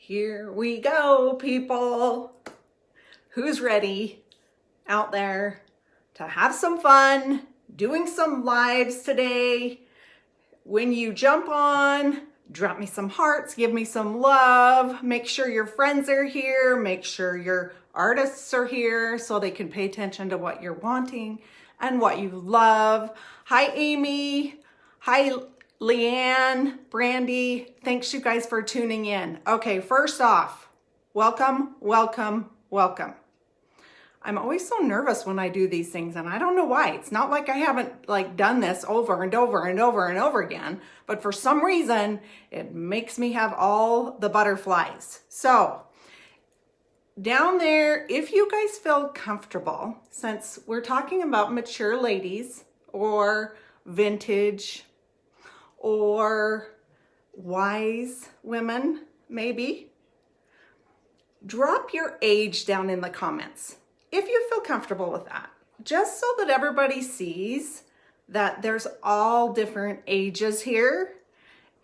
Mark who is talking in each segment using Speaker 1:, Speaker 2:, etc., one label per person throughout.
Speaker 1: Here we go, people. Who's ready out there to have some fun, doing some lives today? When you jump on, drop me some hearts, give me some love, make sure your friends are here, make sure your artists are here so they can pay attention to what you're wanting and what you love. Hi, Amy. Hi, Leanne, Brandy. Thanks you guys for tuning in. Okay, first off, welcome, welcome, welcome. I'm always so nervous when I do these things, and I don't know why. It's not like I haven't done this over and over and over and over again, but for some reason, it makes me have all the butterflies. So down there, if you guys feel comfortable, since we're talking about mature ladies or vintage or wise women, maybe, drop your age down in the comments if you feel comfortable with that, just so that everybody sees that there's all different ages here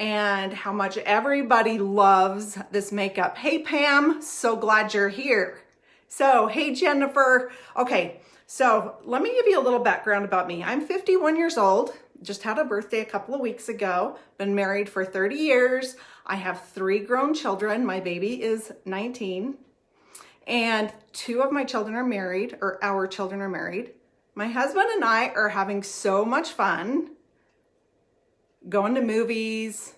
Speaker 1: and how much everybody loves this makeup. Hey, Pam, so glad you're here. So, hey, Jennifer. Okay, so let me give you a little background about me. I'm 51 years old, just had a birthday a couple of weeks ago, been married for 30 years. I have 3 grown children. My baby is 19. And 2 of my children are married, or our children are married. My husband and I are having so much fun going to movies,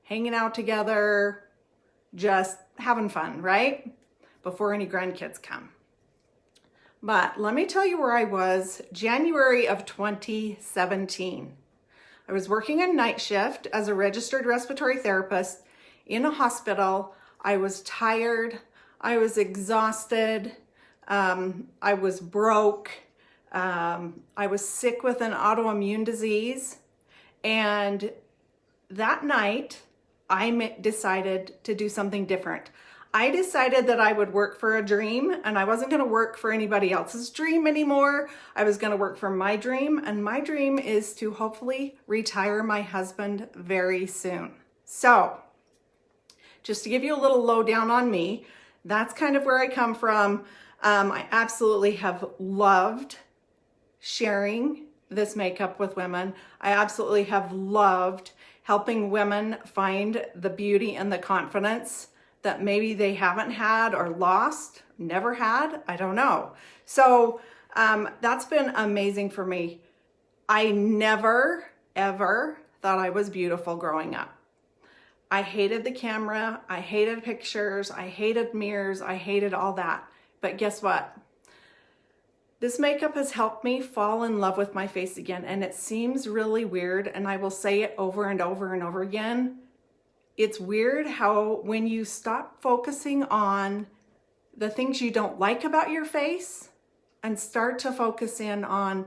Speaker 1: hanging out together, just having fun, right? Before any grandkids come. But let me tell you where I was January of 2017. I was working a night shift as a registered respiratory therapist in a hospital. I was tired. I was exhausted. I was broke. I was sick with an autoimmune disease. And that night, I decided to do something different. I decided that I would work for a dream, and I wasn't going to work for anybody else's dream anymore. I was going to work for my dream, and my dream is to hopefully retire my husband very soon. So, just to give you a little lowdown on me, that's kind of where I come from. I absolutely have loved sharing this makeup with women. I absolutely have loved helping women find the beauty and the confidence that maybe they haven't had or lost, never had, I don't know. So that's been amazing for me. I never, ever thought I was beautiful growing up. I hated the camera, I hated pictures, I hated mirrors, I hated all that. But guess what? This makeup has helped me fall in love with my face again, and it seems really weird, and I will say it over and over and over again. It's weird how when you stop focusing on the things you don't like about your face and start to focus in on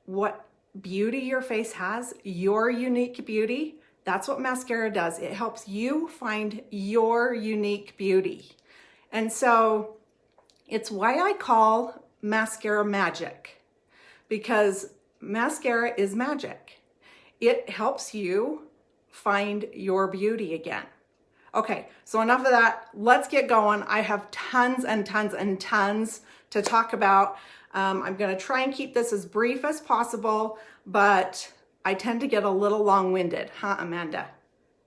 Speaker 1: what beauty your face has, your unique beauty, that's what mascara does. It helps you find your unique beauty. And so it's why I call mascara magic, because mascara is magic. It helps you find your beauty again. Okay, so enough of that. Let's get going. I have tons and tons and tons to talk about. I'm going to try and keep this as brief as possible, but I tend to get a little long-winded, huh, Amanda?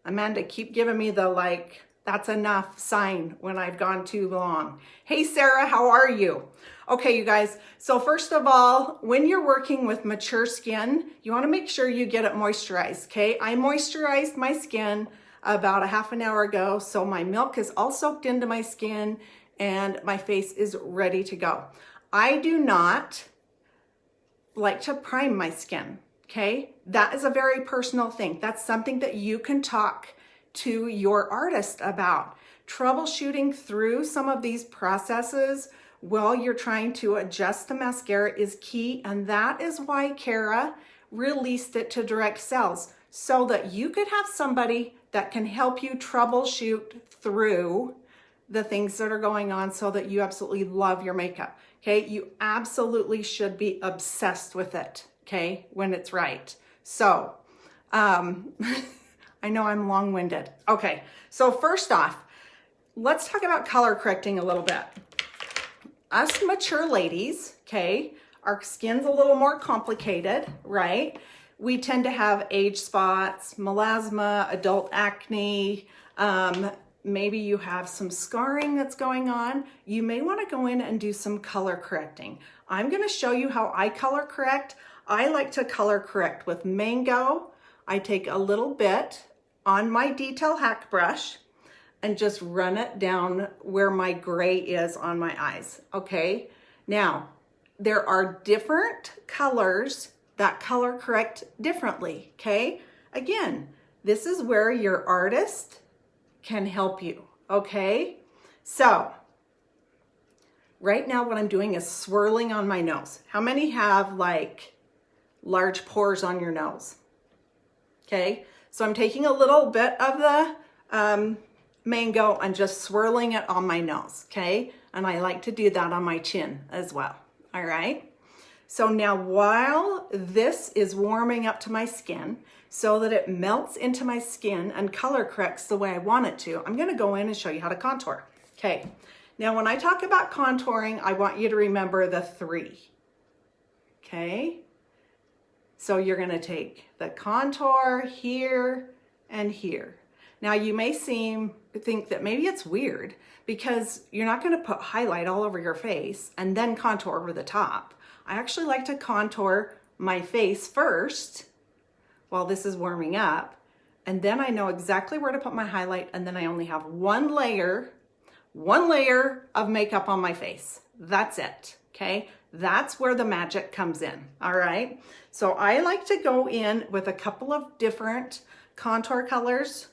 Speaker 1: Amanda, keep giving me the that's enough sign when I've gone too long. Hey, Sarah, how are you? Okay, you guys, so first of all, when you're working with mature skin, you want to make sure you get it moisturized, okay? I moisturized my skin about a half an hour ago, so my milk is all soaked into my skin and my face is ready to go. I do not like to prime my skin, okay? That is a very personal thing. That's something that you can talk to your artist about. Troubleshooting through some of these processes while you're trying to adjust the mascara is key, and that is why Kara released it to direct sales, so that you could have somebody that can help you troubleshoot through the things that are going on so that you absolutely love your makeup, okay? You absolutely should be obsessed with it, okay, when it's right. So, I know I'm long-winded. Okay, so first off, let's talk about color correcting a little bit. Us mature ladies, okay, our skin's a little more complicated, right? We tend to have age spots, melasma, adult acne, maybe you have some scarring that's going on. You may want to go in and do some color correcting. I'm going to show you how I color correct. I like to color correct with mango. I take a little bit on my detail hack brush and just run it down where my gray is on my eyes, okay? Now, there are different colors that color correct differently, okay? Again, this is where your artist can help you, okay? So, right now what I'm doing is swirling on my nose. How many have like large pores on your nose? Okay, so I'm taking a little bit of the mango and just swirling it on my nose, okay? And I like to do that on my chin as well, all right? So now while this is warming up to my skin so that it melts into my skin and color corrects the way I want it to, I'm gonna go in and show you how to contour, okay? Now when I talk about contouring, I want you to remember the 3, okay? So you're gonna take the contour here and here. Now you may think that maybe it's weird because you're not gonna put highlight all over your face and then contour over the top. I actually like to contour my face first while this is warming up, and then I know exactly where to put my highlight, and then I only have one layer of makeup on my face. That's it, okay? That's where the magic comes in, all right? So I like to go in with a couple of different contour colors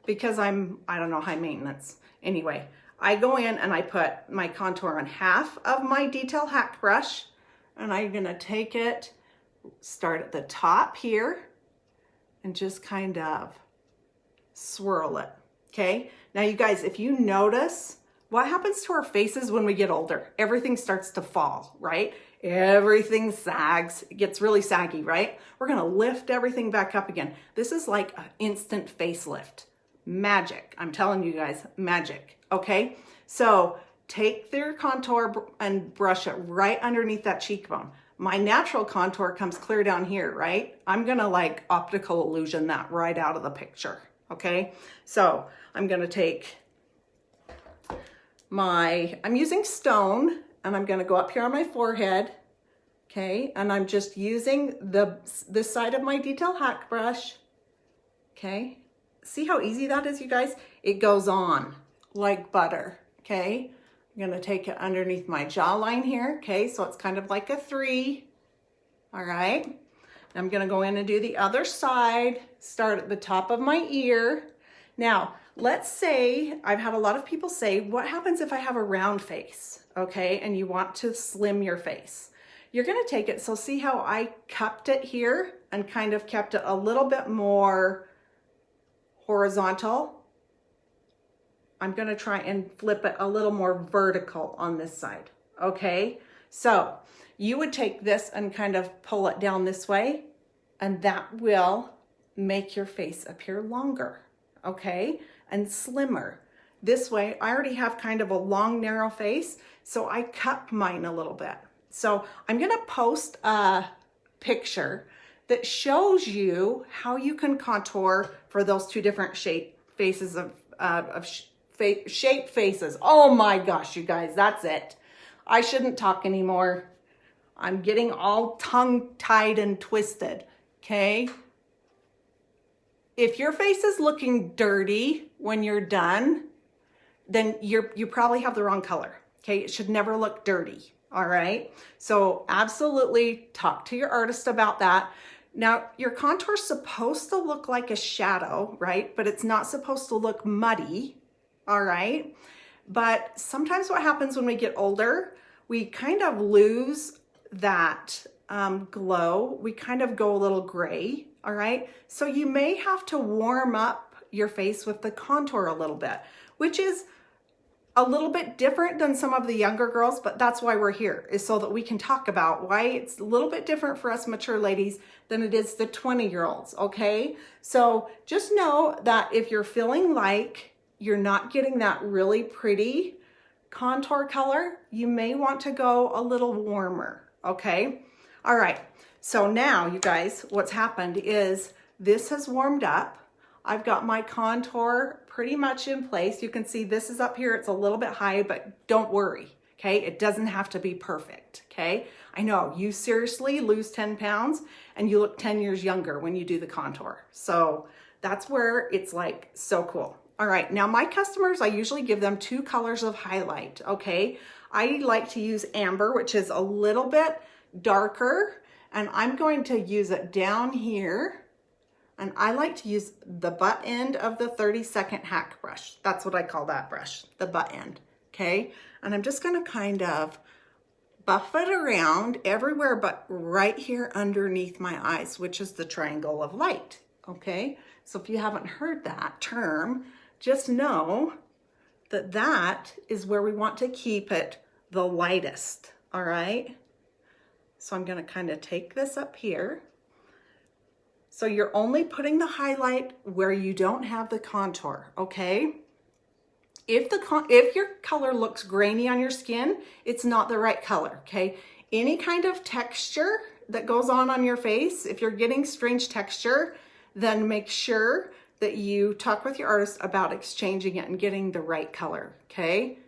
Speaker 1: because I don't know, high maintenance. Anyway, I go in and I put my contour on half of my detail hack brush, and I'm gonna take it, start at the top here, and just kind of swirl it, okay? Now you guys, if you notice, what happens to our faces when we get older? Everything starts to fall, right? Everything sags, it gets really saggy, right? We're gonna lift everything back up again. This is like an instant facelift. Magic, I'm telling you guys, magic, okay? So take their contour and brush it right underneath that cheekbone. My natural contour comes clear down here, right? I'm gonna like optical illusion that right out of the picture, okay? So I'm gonna take I'm using stone, and I'm gonna go up here on my forehead, okay? And I'm just using this side of my detail hack brush, okay? See how easy that is, you guys? It goes on like butter, okay? I'm gonna take it underneath my jawline here, okay? So it's kind of like a 3, all right? I'm gonna go in and do the other side, start at the top of my ear. Now, let's say, I've had a lot of people say, what happens if I have a round face, okay? And you want to slim your face. You're gonna take it, so see how I cupped it here and kind of kept it a little bit more horizontal? I'm gonna try and flip it a little more vertical on this side, okay? So you would take this and kind of pull it down this way, and that will make your face appear longer, okay? And slimmer. This way, I already have kind of a long, narrow face, so I cup mine a little bit. So I'm gonna post a picture that shows you how you can contour for those 2 different shaped faces shaped faces. Oh my gosh, you guys, that's it. I shouldn't talk anymore. I'm getting all tongue-tied and twisted, okay? If your face is looking dirty when you're done, then you probably have the wrong color, okay? It should never look dirty, all right? So absolutely talk to your artist about that. Now, your contour's supposed to look like a shadow, right? But it's not supposed to look muddy, all right? But sometimes what happens when we get older, we kind of lose that glow. We kind of go a little gray, all right? So you may have to warm up your face with the contour a little bit, which is a little bit different than some of the younger girls, but that's why we're here, is so that we can talk about why it's a little bit different for us mature ladies than it is the 20-year-olds, okay? So just know that if you're feeling like you're not getting that really pretty contour color, you may want to go a little warmer, okay? All right, so now you guys, what's happened is this has warmed up. I've got my contour pretty much in place. You can see this is up here, it's a little bit high, but don't worry, okay? It doesn't have to be perfect, okay? I know, you seriously lose 10 pounds and you look 10 years younger when you do the contour. So that's where it's like so cool. All right, now my customers, I usually give them 2 colors of highlight, okay? I like to use amber, which is a little bit darker, and I'm going to use it down here, and I like to use the butt end of the 30-second hack brush. That's what I call that brush, the butt end, okay? And I'm just gonna kind of buff it around everywhere but right here underneath my eyes, which is the triangle of light, okay? So if you haven't heard that term, just know that that is where we want to keep it the lightest, all right? So I'm gonna kind of take this up here. So you're only putting the highlight where you don't have the contour, okay? If your color looks grainy on your skin, it's not the right color, okay? Any kind of texture that goes on your face, if you're getting strange texture, then make sure that you talk with your artist about exchanging it and getting the right color, okay?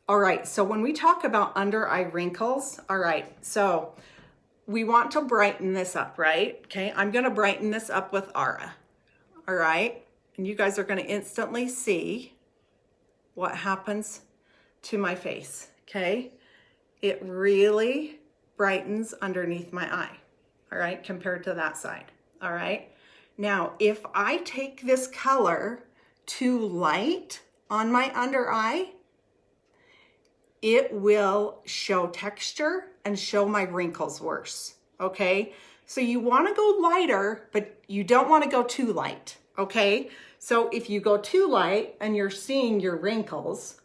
Speaker 1: All right, so when we talk about under eye wrinkles, all right, so we want to brighten this up, right? Okay, I'm gonna brighten this up with Aura, all right? And you guys are gonna instantly see what happens to my face, okay? It really brightens underneath my eye, all right, compared to that side, all right? Now, if I take this color too light on my under eye, it will show texture and show my wrinkles worse, okay? So you wanna go lighter, but you don't wanna go too light, okay? So if you go too light and you're seeing your wrinkles,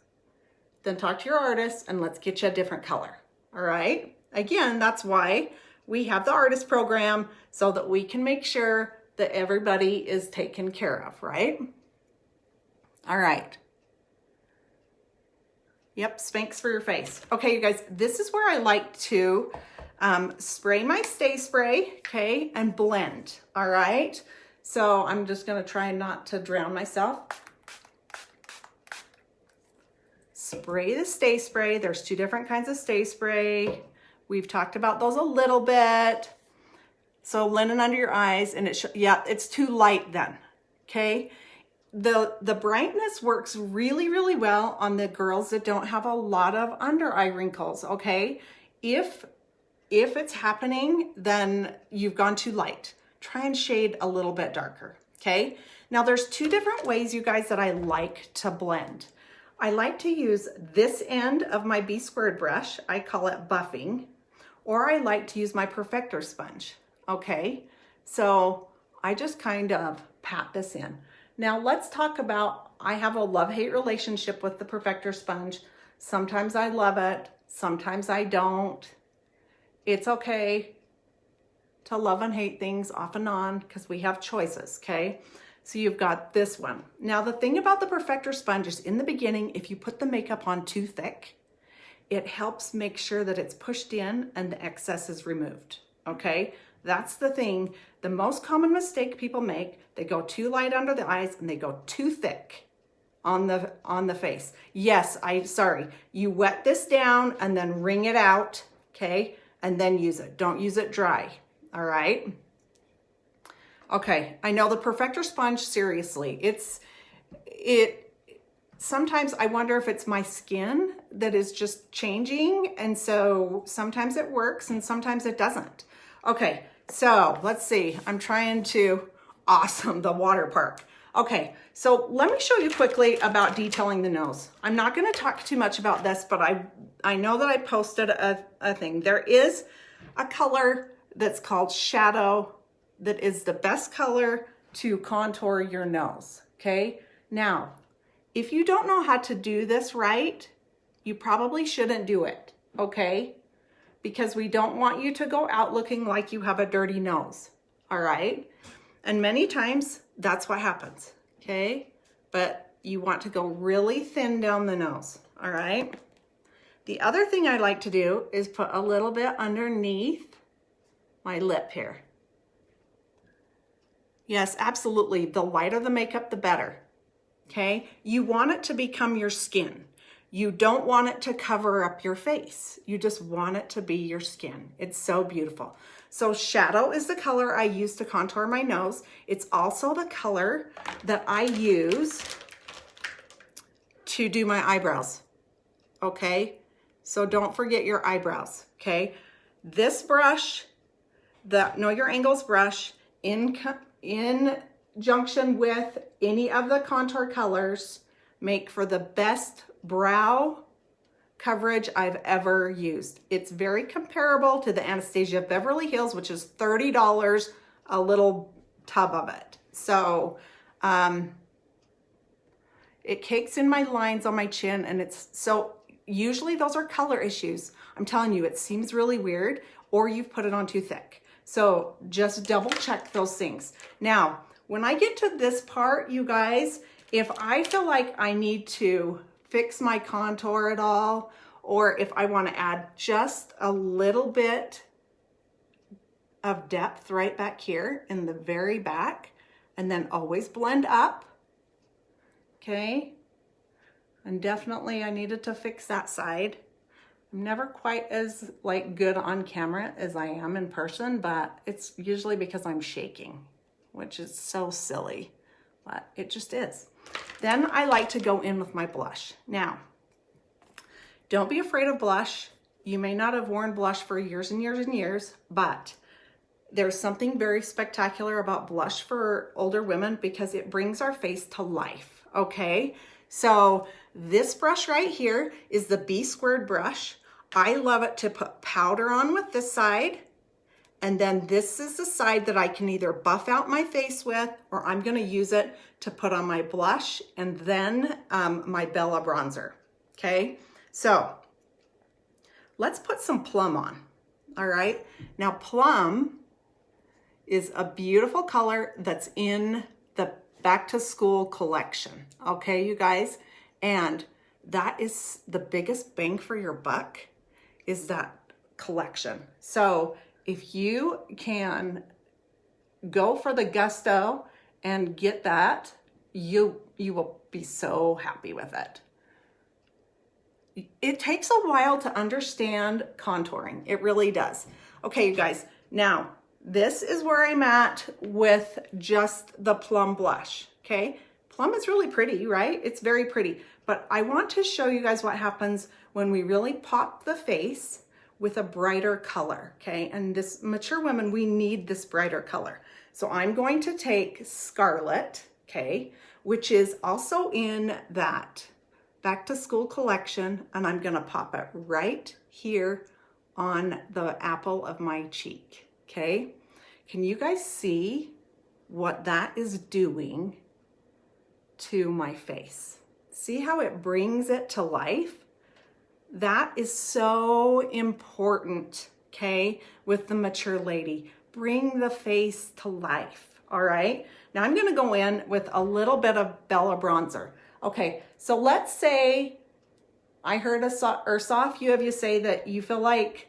Speaker 1: then talk to your artist and let's get you a different color, all right? Again, that's why we have the artist program, so that we can make sure that everybody is taken care of, right? All right. Yep, Spanx for your face. Okay, you guys, this is where I like to spray my Stay Spray, okay, and blend, all right? So I'm just gonna try not to drown myself. Spray the Stay Spray. There's 2 different kinds of Stay Spray. We've talked about those a little bit. So linen under your eyes, and yeah, it's too light then, okay? The brightness works really, really well on the girls that don't have a lot of under eye wrinkles, okay? If it's happening, then you've gone too light. Try and shade a little bit darker, okay? Now there's 2 different ways, you guys, that I like to blend. I like to use this end of my B² brush, I call it buffing, or I like to use my perfector sponge. Okay, so I just kind of pat this in. Now let's talk about, I have a love-hate relationship with the perfector sponge. Sometimes I love it, sometimes I don't. It's okay to love and hate things off and on because we have choices, okay? So you've got this one. Now the thing about the perfector sponge is in the beginning, if you put the makeup on too thick, it helps make sure that it's pushed in and the excess is removed, okay? That's the thing. The most common mistake people make, they go too light under the eyes and they go too thick on the face. Yes, sorry. You wet this down and then wring it out, okay? And then use it. Don't use it dry, all right? Okay, I know the perfector sponge, seriously, sometimes I wonder if it's my skin that is just changing, and so sometimes it works and sometimes it doesn't. Okay, so let's see. I'm trying to, awesome, the water park. Okay, so let me show you quickly about detailing the nose. I'm not gonna talk too much about this, but I know that I posted a thing. There is a color that's called Shadow that is the best color to contour your nose, okay? Now, if you don't know how to do this right, you probably shouldn't do it, okay? Because we don't want you to go out looking like you have a dirty nose, all right? And many times that's what happens, okay? But you want to go really thin down the nose, all right? The other thing I like to do is put a little bit underneath my lip here. Yes, absolutely. The lighter the makeup, the better, okay? You want it to become your skin. You don't want it to cover up your face. You just want it to be your skin. It's so beautiful. So shadow is the color I use to contour my nose. It's also the color that I use to do my eyebrows, okay? So don't forget your eyebrows, okay? This brush, the Know Your Angles brush, in conjunction with any of the contour colors, make for the best brow coverage I've ever used. It's very comparable to the Anastasia Beverly Hills, which is $30 a little tub of it. So it cakes in my lines on my chin, and it's so usually those are color issues. I'm telling you, it seems really weird, or you've put it on too thick. So just double check those things. Now, when I get to this part, you guys, if I feel like I need to fix my contour at all, or if I want to add just a little bit of depth right back here in the very back, and then always blend up, okay? And definitely I needed to fix that side. I'm never quite as like good on camera as I am in person, but it's usually because I'm shaking, which is so silly, but it just is. Then I like to go in with my blush. Now, don't be afraid of blush. You may not have worn blush for years and years and years, but there's something very spectacular about blush for older women because it brings our face to life, okay? So this brush right here is the B squared brush. I love it to put powder on with this side. And then this is the side that I can either buff out my face with, or I'm gonna use it to put on my blush and then my Bella bronzer, okay? So let's put some Plum on, all right? Now Plum is a beautiful color that's in the back to school collection, okay, you guys? And that is the biggest bang for your buck, is that collection. So if you can go for the gusto and get that, you will be so happy with it. It takes a while to understand contouring. It really does. Okay, you guys, now this is where I'm at with just the Plum blush, okay? Plum is really pretty, right? It's very pretty, but I want to show you guys what happens when we really pop the face with a brighter color, okay? And this mature women, we need this brighter color. So I'm going to take Scarlet, okay, which is also in that back to school collection, and I'm gonna pop it right here on the apple of my cheek, okay? Can you guys see what that is doing to my face? See how it brings it to life? That is so important, okay, with the mature lady. Bring the face to life, all right? Now I'm gonna go in with a little bit of Bella bronzer. Okay, so let's say I heard saw a few of you say that you feel like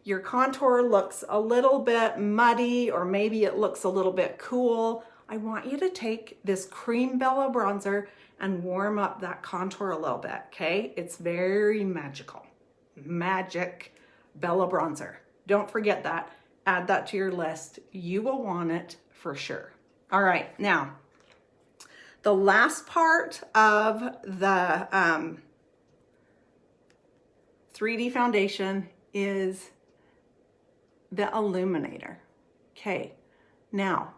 Speaker 1: your contour looks a little bit muddy, or maybe it looks a little bit cool. I want you to take this cream Bella bronzer and warm up that contour a little bit, okay? It's very magical. Magic Bella bronzer. Don't forget that. Add that to your list. You will want it for sure. All right, now, the last part of the 3D foundation is the illuminator. Okay, now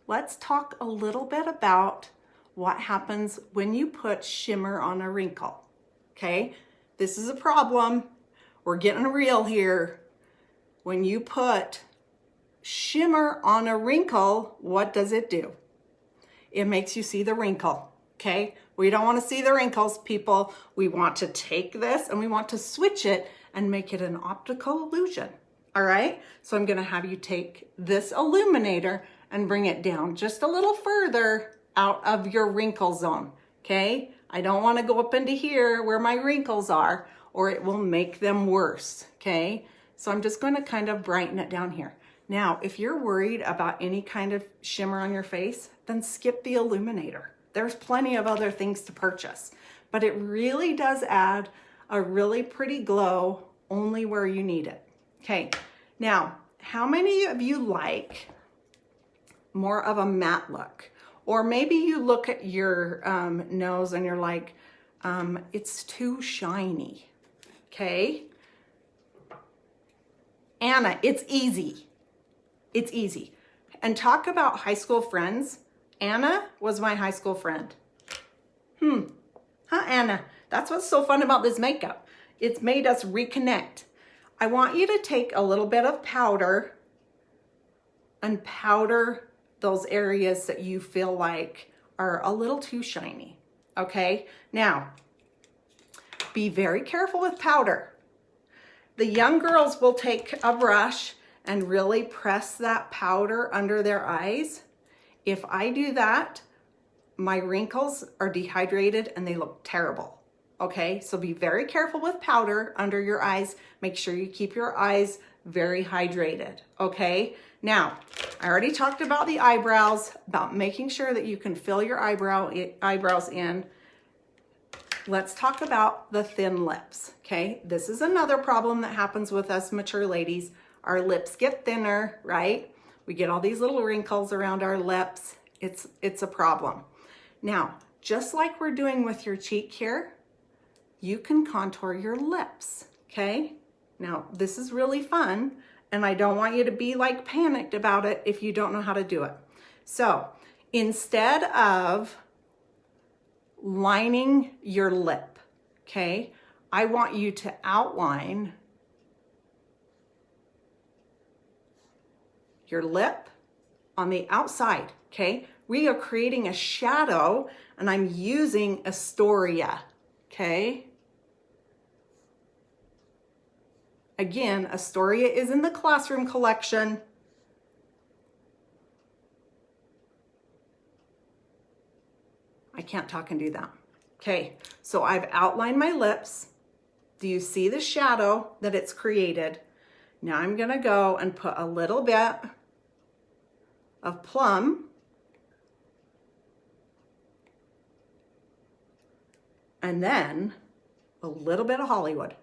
Speaker 1: let's talk a little bit about what happens when you put shimmer on a wrinkle. Okay, this is a problem. We're getting real here. When you put shimmer on a wrinkle, what does it do? It makes you see the wrinkle, okay? We don't want to see the wrinkles, people. We want to take this and we want to switch it and make it an optical illusion, all right? So I'm gonna have you take this illuminator and bring it down just a little further out of your wrinkle zone. okay? I don't want to go up into here where my wrinkles are, or it will make them worse, okay? So I'm just going to kind of brighten it down here. Now, if you're worried about any kind of shimmer on your face, then skip the illuminator. There's plenty of other things to purchase, but it really does add a really pretty glow only where you need it. Okay, now, how many of you like more of a matte look? Or maybe you look at your nose and you're like, it's too shiny, okay? Anna, it's easy. It's easy. And talk about high school friends. Anna was my high school friend. Huh, Anna? That's what's so fun about this makeup. It's made us reconnect. I want you to take a little bit of powder and powder those areas that you feel like are a little too shiny, okay? Now, be very careful with powder. The young girls will take a brush and really press that powder under their eyes. If I do that, my wrinkles are dehydrated and they look terrible. Okay, so be very careful with powder under your eyes. Make sure you keep your eyes very hydrated, okay? Now, I already talked about the eyebrows, about making sure that you can fill your eyebrows in. Let's talk about the thin lips, okay? This is another problem that happens with us mature ladies. Our lips get thinner, right? We get all these little wrinkles around our lips. It's a problem. Now, just like we're doing with your cheek here, you can contour your lips, okay? Now, this is really fun, and I don't want you to be like panicked about it if you don't know how to do it. So, instead of lining your lip, okay, I want you to outline your lip on the outside, okay? We are creating a shadow, and I'm using Astoria, okay? Again, Astoria is in the classroom collection. I can't talk and do that. Okay, so I've outlined my lips. Do you see the shadow that it's created? Now I'm gonna go and put a little bit of plum and then a little bit of Hollywood.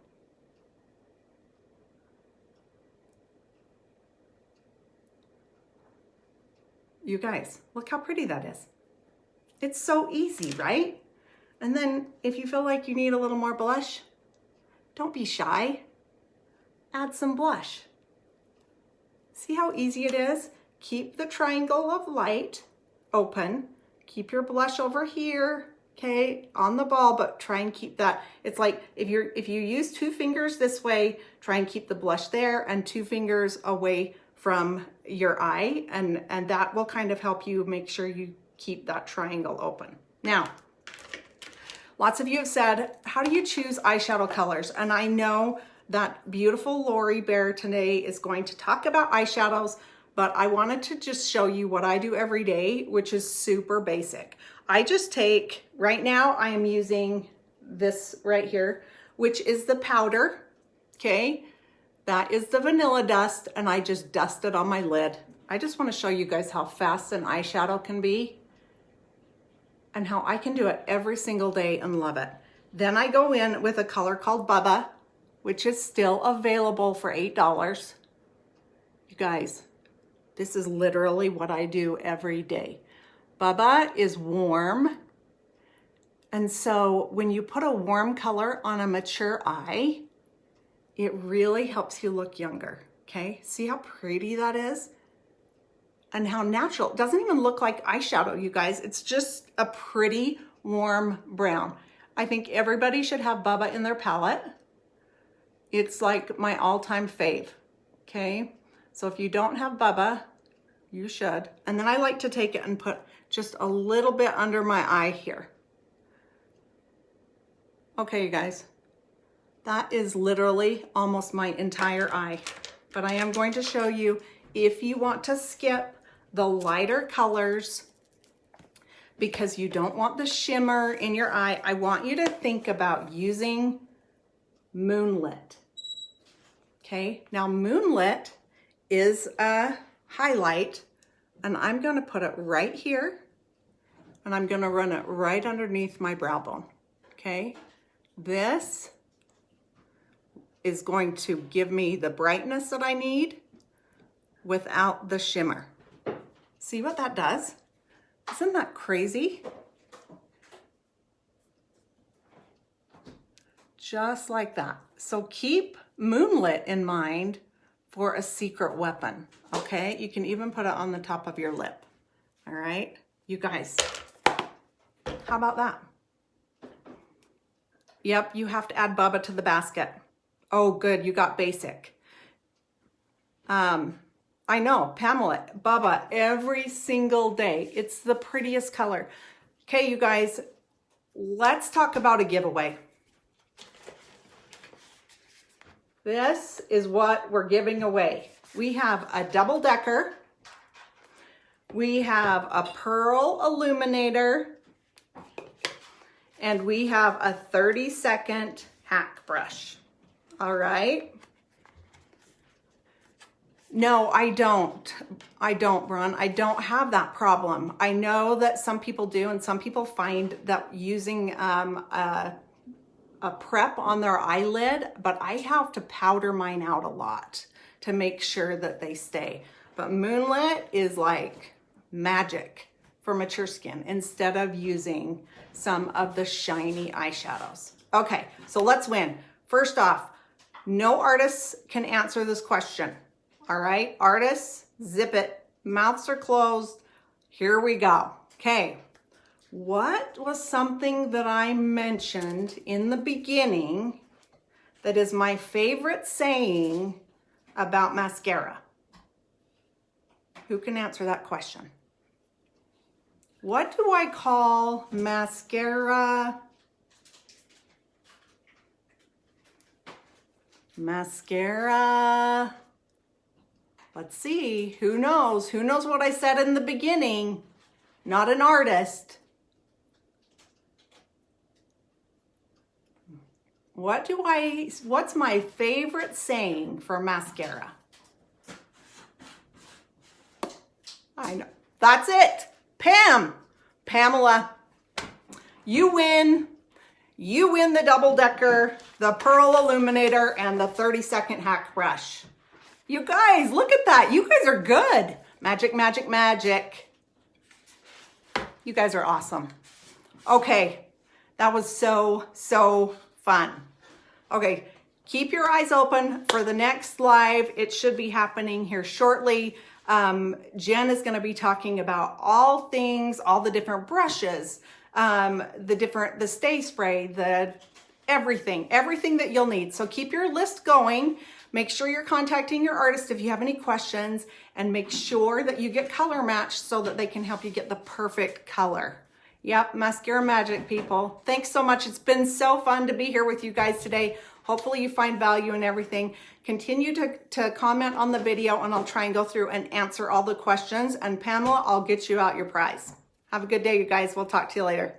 Speaker 1: You guys, look how pretty that is. It's so easy, right? And then if you feel like you need a little more blush, don't be shy. Add some blush. See how easy it is? Keep the triangle of light open. Keep your blush over here, okay, on the ball, but try and keep that. It's like if you use 2 fingers this way, try and keep the blush there and 2 fingers away from your eye, and that will kind of help you make sure you keep that triangle open. Now, lots of you have said, how do you choose eyeshadow colors? And I know that beautiful Lori Bear today is going to talk about eyeshadows, but I wanted to just show you what I do every day, which is super basic. I just take, right now I am using this right here, which is the powder, okay? That is the vanilla dust, and I just dust it on my lid. I just want to show you guys how fast an eyeshadow can be and how I can do it every single day and love it. Then I go in with a color called Bubba, which is still available for $8. You guys, this is literally what I do every day. Bubba is warm, and so when you put a warm color on a mature eye, it really helps you look younger, okay? See how pretty that is? And how natural. It doesn't even look like eyeshadow, you guys. It's just a pretty warm brown. I think everybody should have Bubba in their palette. It's like my all-time fave, okay? So if you don't have Bubba, you should. And then I like to take it and put just a little bit under my eye here. Okay, you guys. That is literally almost my entire eye. But I am going to show you, if you want to skip the lighter colors, because you don't want the shimmer in your eye. I want you to think about using Moonlit. Okay, now Moonlit is a highlight, and I'm gonna put it right here, and I'm gonna run it right underneath my brow bone, okay? This is going to give me the brightness that I need without the shimmer. See what that does? Isn't that crazy? Just like that. So keep Moonlit in mind for a secret weapon, okay? You can even put it on the top of your lip, all right? You guys, how about that? Yep, you have to add Bubba to the basket. Oh, good, you got basic. I know, Pamela, Bubba, every single day. It's the prettiest color. Okay, you guys, let's talk about a giveaway. This is what we're giving away. We have a double-decker. We have a pearl illuminator. And we have a 30-second hack brush. All right. No, I don't, Bron. I don't have that problem. I know that some people do, and some people find that using a prep on their eyelid, but I have to powder mine out a lot to make sure that they stay. But Moonlit is like magic for mature skin instead of using some of the shiny eyeshadows. Okay, so let's win. First off, no artists can answer this question. All right, artists, zip it. Mouths are closed. Here we go. Okay, what was something that I mentioned in the beginning that is my favorite saying about mascara? Who can answer that question? What do I call mascara? Mascara. Let's see, who knows? Who knows what I said in the beginning? Not an artist. What's my favorite saying for mascara? I know, that's it. Pamela, you win. You win the double-decker, the pearl illuminator, and the 30-second hack brush. You guys, look at that. You guys are good. Magic, magic, magic. You guys are awesome. Okay, that was so fun. Okay, keep your eyes open for the next live. It should be happening here shortly. Jen is gonna be talking about all things, all the different brushes, the stay spray, everything that you'll need. So keep your list going. Make sure you're contacting your artist if you have any questions, and make sure that you get color matched so that they can help you get the perfect color. Yep, mascara magic, people. Thanks so much. It's been so fun to be here with you guys today. Hopefully you find value in everything. Continue to comment on the video, and I'll try and go through and answer all the questions. And Pamela, I'll get you out your prize. Have a good day, you guys. We'll talk to you later.